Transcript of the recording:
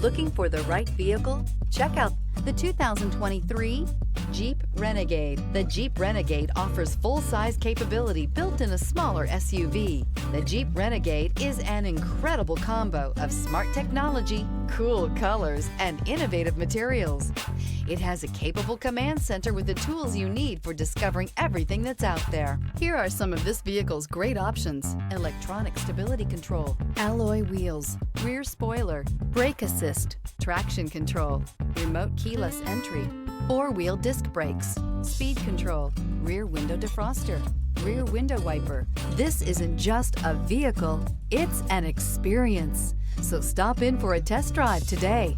Looking for the right vehicle? Check out the 2023 Jeep Renegade. The Jeep Renegade offers full-size capability built in a smaller SUV. The Jeep Renegade is an incredible combo of smart technology, cool colors, and innovative materials. It has a capable command center with the tools you need for discovering everything that's out there. Here are some of this vehicle's great options: electronic stability control, alloy wheels, rear spoiler, brake assist, traction control, remote keyless entry, four-wheel disc brakes, speed control, rear window defroster, rear window wiper. This isn't just a vehicle, it's an experience. So stop in for a test drive today.